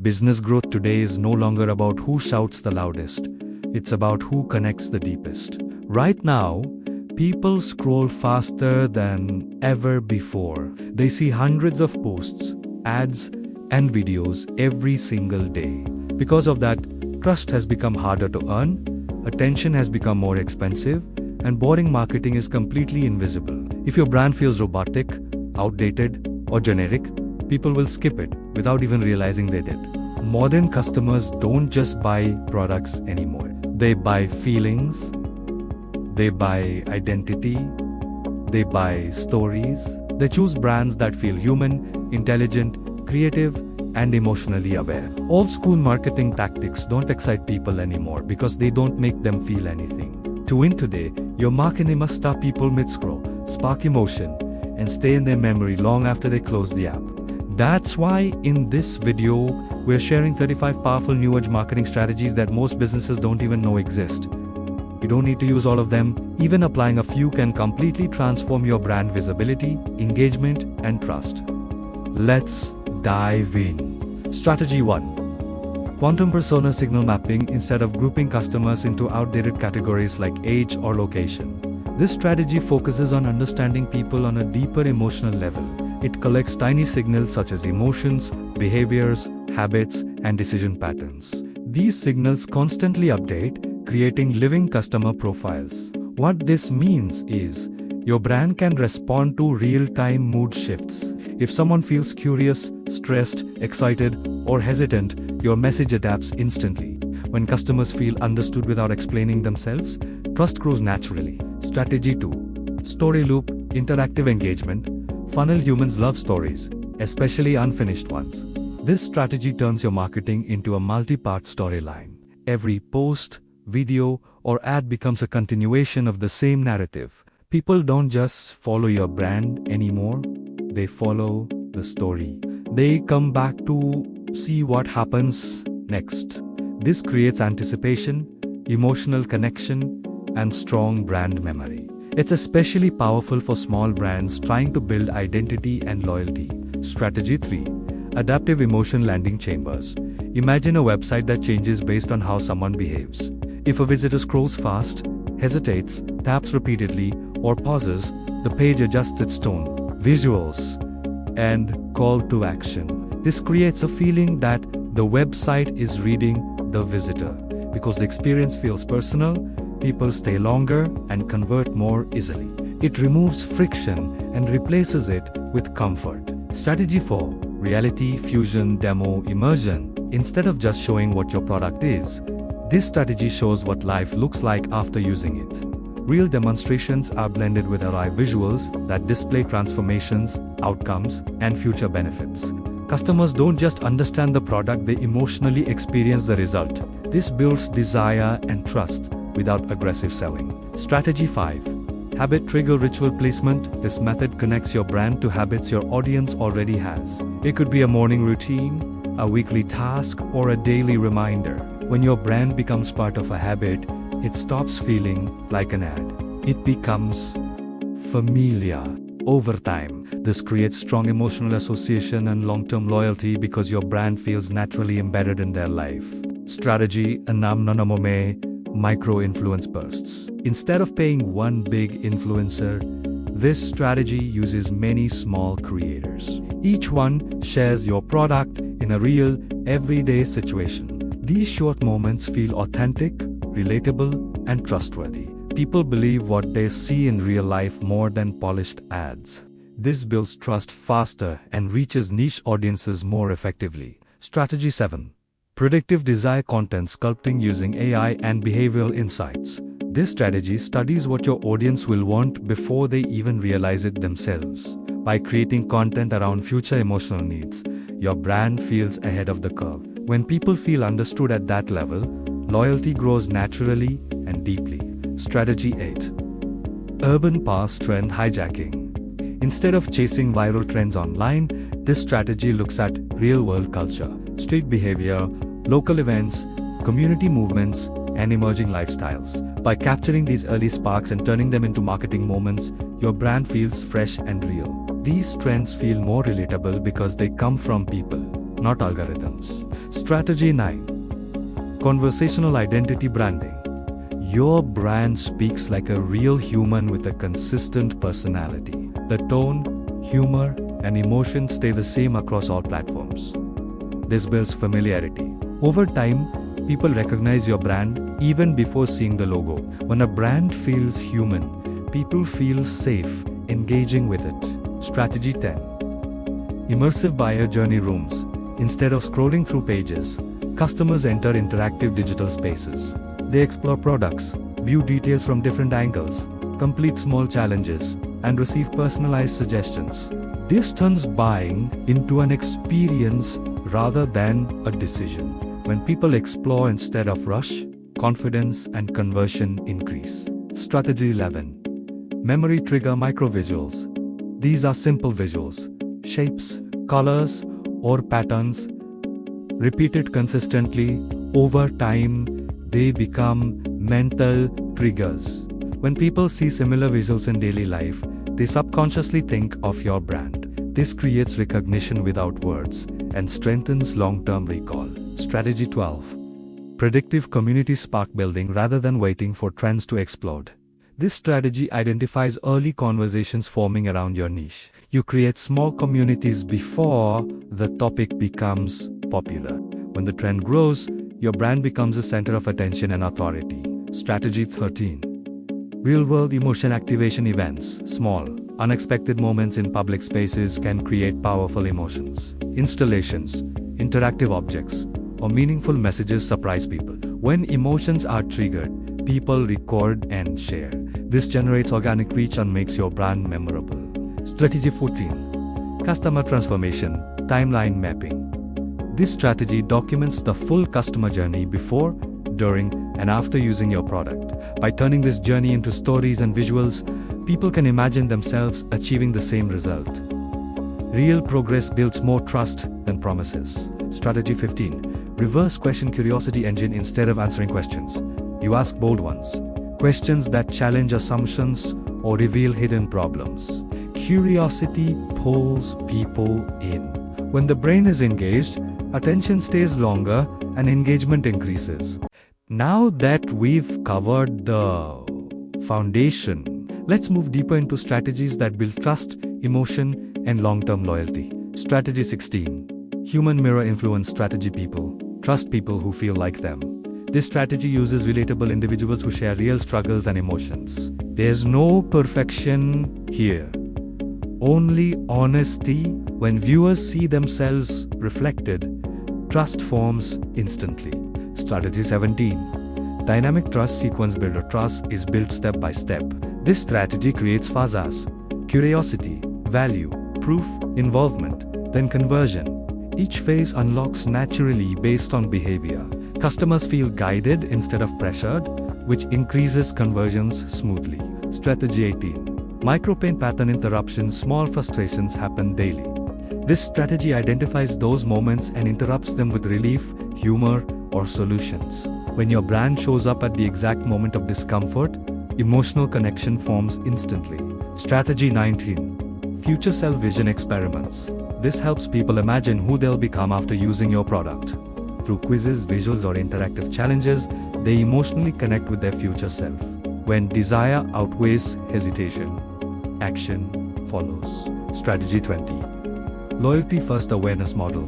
Business growth today is no longer about who shouts the loudest. It's about who connects the deepest. Right now, people scroll faster than ever before. They see hundreds of posts, ads, and videos every single day. Because of that, trust has become harder to earn, attention has become more expensive, and boring marketing is completely invisible. If your brand feels robotic, outdated, or generic, people will skip it without even realizing they did. Modern customers don't just buy products anymore. They buy feelings, they buy identity, they buy stories. They choose brands that feel human, intelligent, creative, and emotionally aware. Old school marketing tactics don't excite people anymore because they don't make them feel anything. To win today, your marketing must stop people mid-scroll, spark emotion, and stay in their memory long after they close the app. That's why in this video, we're sharing 35 powerful new age marketing strategies that most businesses don't even know exist. You don't need to use all of them. Even applying a few can completely transform your brand visibility, engagement, and trust. Let's dive in. Strategy 1. Quantum persona signal mapping instead of grouping customers into outdated categories like age or location. This strategy focuses on understanding people on a deeper emotional level. It collects tiny signals such as emotions, behaviors, habits, and decision patterns. These signals constantly update, creating living customer profiles. What this means is, your brand can respond to real-time mood shifts. If someone feels curious, stressed, excited, or hesitant, your message adapts instantly. When customers feel understood without explaining themselves, trust grows naturally. Strategy 2. Story loop, interactive engagement. Funnel humans love stories, especially unfinished ones. This strategy turns your marketing into a multi-part storyline. Every post, video, or ad becomes a continuation of the same narrative. People don't just follow your brand anymore, they follow the story. They come back to see what happens next. This creates anticipation, emotional connection, and strong brand memory. It's especially powerful for small brands trying to build identity and loyalty. Strategy 3. Adaptive emotion landing chambers. Imagine a website that changes based on how someone behaves. If a visitor scrolls fast, hesitates, taps repeatedly, or pauses, the page adjusts its tone, visuals, and call to action. This creates a feeling that the website is reading the visitor. Because the experience feels personal, people stay longer and convert more easily. It removes friction and replaces it with comfort. Strategy 4. Reality, fusion, demo, immersion. Instead of just showing what your product is, this strategy shows what life looks like after using it. Real demonstrations are blended with AI visuals that display transformations, outcomes, and future benefits. Customers don't just understand the product, they emotionally experience the result. This builds desire and trust without aggressive selling. Strategy 5. Habit trigger ritual placement. This method connects your brand to habits your audience already has. It could be a morning routine, a weekly task, or a daily reminder. When your brand becomes part of a habit, it stops feeling like an ad. It becomes familiar. Over time, this creates strong emotional association and long-term loyalty because your brand feels naturally embedded in their life. Strategy 6. Micro-influence bursts. Instead of paying one big influencer, this strategy uses many small creators. Each one shares your product in a real, everyday situation. These short moments feel authentic, relatable, and trustworthy. People believe what they see in real life more than polished ads. This builds trust faster and reaches niche audiences more effectively. Strategy 7. Predictive desire content sculpting using AI and behavioral insights. This strategy studies what your audience will want before they even realize it themselves. By creating content around future emotional needs, your brand feels ahead of the curve. When people feel understood at that level, loyalty grows naturally and deeply. Strategy 8. Urban past trend hijacking. Instead of chasing viral trends online, this strategy looks at real-world culture, street behavior, local events, community movements, and emerging lifestyles. By capturing these early sparks and turning them into marketing moments, your brand feels fresh and real. These trends feel more relatable because they come from people, not algorithms. Strategy 9. Conversational identity branding. Your brand speaks like a real human with a consistent personality. The tone, humor, and emotion stay the same across all platforms. This builds familiarity. Over time, people recognize your brand even before seeing the logo. When a brand feels human, people feel safe engaging with it. Strategy 10. Immersive buyer journey rooms. Instead of scrolling through pages, customers enter interactive digital spaces. They explore products, view details from different angles, complete small challenges, and receive personalized suggestions. This turns buying into an experience rather than a decision. When people explore instead of rush, confidence and conversion increase. Strategy 11. Memory trigger microvisuals. These are simple visuals, shapes, colors, or patterns. Repeated consistently, over time, they become mental triggers. When people see similar visuals in daily life, they subconsciously think of your brand. This creates recognition without words and strengthens long-term recall. Strategy 12. Predictive community spark building rather than waiting for trends to explode. This strategy identifies early conversations forming around your niche. You create small communities before the topic becomes popular. When the trend grows, your brand becomes a center of attention and authority. Strategy 13. Real-world emotion activation events. Small, unexpected moments in public spaces can create powerful emotions. Installations, interactive objects, or meaningful messages surprise people. When emotions are triggered, people record and share. This generates organic reach and makes your brand memorable. Strategy 14. Customer transformation, timeline mapping. This strategy documents the full customer journey before, during, and after using your product. By turning this journey into stories and visuals, people can imagine themselves achieving the same result. Real progress builds more trust than promises. Strategy 15. Reverse question curiosity engine instead of answering questions. You ask bold ones. Questions that challenge assumptions or reveal hidden problems. Curiosity pulls people in. When the brain is engaged, attention stays longer and engagement increases. Now that we've covered the foundation, let's move deeper into strategies that build trust, emotion, and long-term loyalty. Strategy 16. Human mirror influence strategy. People trust people who feel like them. This strategy uses relatable individuals who share real struggles and emotions. There's no perfection here, only honesty. When viewers see themselves reflected, trust forms instantly. Strategy 17. Dynamic trust sequence builder. Trust is built step by step. This strategy creates phases: curiosity, value, proof, involvement, then conversion. Each phase unlocks naturally based on behavior. Customers feel guided instead of pressured, which increases conversions smoothly. Strategy 18. Micro-pain pattern interruption. Small frustrations happen daily. This strategy identifies those moments and interrupts them with relief, humor, or solutions. When your brand shows up at the exact moment of discomfort, emotional connection forms instantly. Strategy 19. Future self-vision experiments. This helps people imagine who they'll become after using your product. Through quizzes, visuals, or interactive challenges, they emotionally connect with their future self. When desire outweighs hesitation, action follows. Strategy 20. Loyalty first awareness model.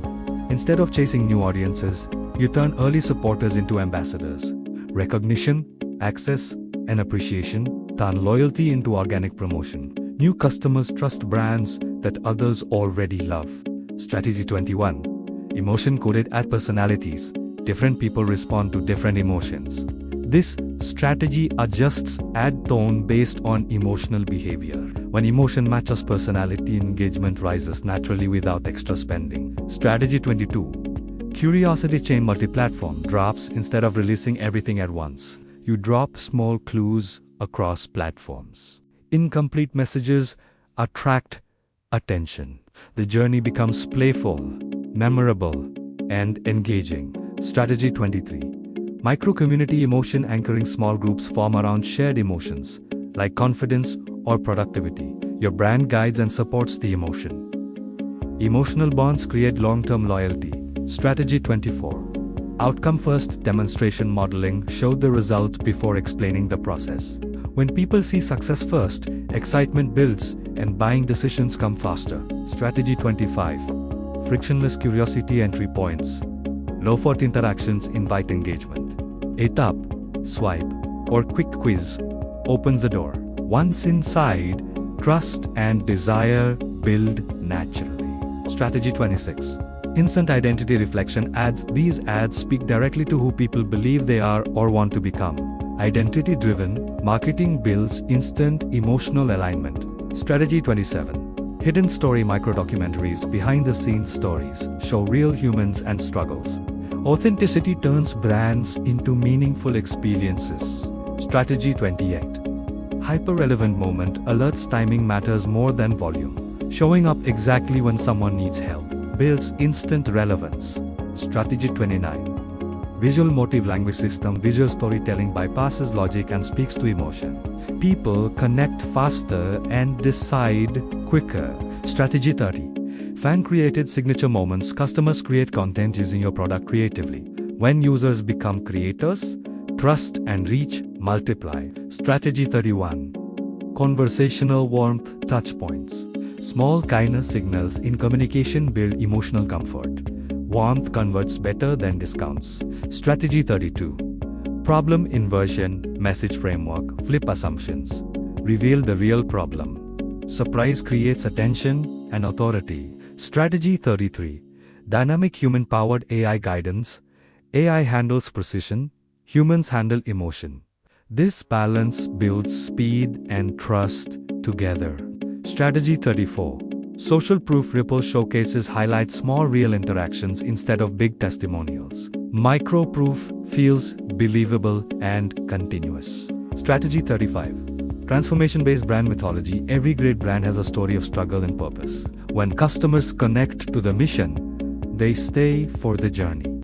Instead of chasing new audiences, you turn early supporters into ambassadors. Recognition, access, and appreciation turn loyalty into organic promotion. New customers trust brands that others already love. Strategy 21. Emotion-coded ad personalities. Different people respond to different emotions. This strategy adjusts ad tone based on emotional behavior. When emotion matches personality, engagement rises naturally without extra spending. Strategy 22. Curiosity chain multi-platform. Drops. Instead of releasing everything at once, you drop small clues across platforms. Incomplete messages attract attention. The journey becomes playful, memorable, and engaging. Strategy 23. Micro-community emotion anchoring. Small groups form around shared emotions, like confidence or productivity. Your brand guides and supports the emotion. Emotional bonds create long-term loyalty. Strategy 24. Outcome first demonstration modeling showed the result before explaining the process. When people see success first, excitement builds and buying decisions come faster. Strategy 25. Frictionless curiosity entry points. Low-effort interactions invite engagement. A tap, swipe, or quick quiz opens the door. Once inside, trust and desire build naturally. Strategy 26. Instant identity reflection ads. These ads speak directly to who people believe they are or want to become. Identity-driven marketing builds instant emotional alignment. Strategy 27. Hidden story micro-documentaries. Behind-the-scenes stories show real humans and struggles. Authenticity turns brands into meaningful experiences. Strategy 28. Hyper-relevant moment alerts. Timing matters more than volume. Showing up exactly when someone needs help builds instant relevance. Strategy 29. Visual motive language system. Visual storytelling bypasses logic and speaks to emotion. People connect faster and decide quicker. Strategy 30. Fan-created signature moments. Customers create content using your product creatively. When users become creators, trust and reach multiply. Strategy 31. Conversational warmth touchpoints. Small kindness signals in communication build emotional comfort. Warmth converts better than discounts. Strategy 32. Problem inversion message framework. Flip assumptions. Reveal the real problem. Surprise creates attention and authority. Strategy 33. Dynamic human-powered AI guidance. AI handles precision. Humans handle emotion. This balance builds speed and trust together. Strategy 34. Social proof ripple showcases highlight small real interactions instead of big testimonials. Micro proof feels believable and continuous. Strategy 35. Transformation-based brand mythology. Every great brand has a story of struggle and purpose. When customers connect to the mission, they stay for the journey.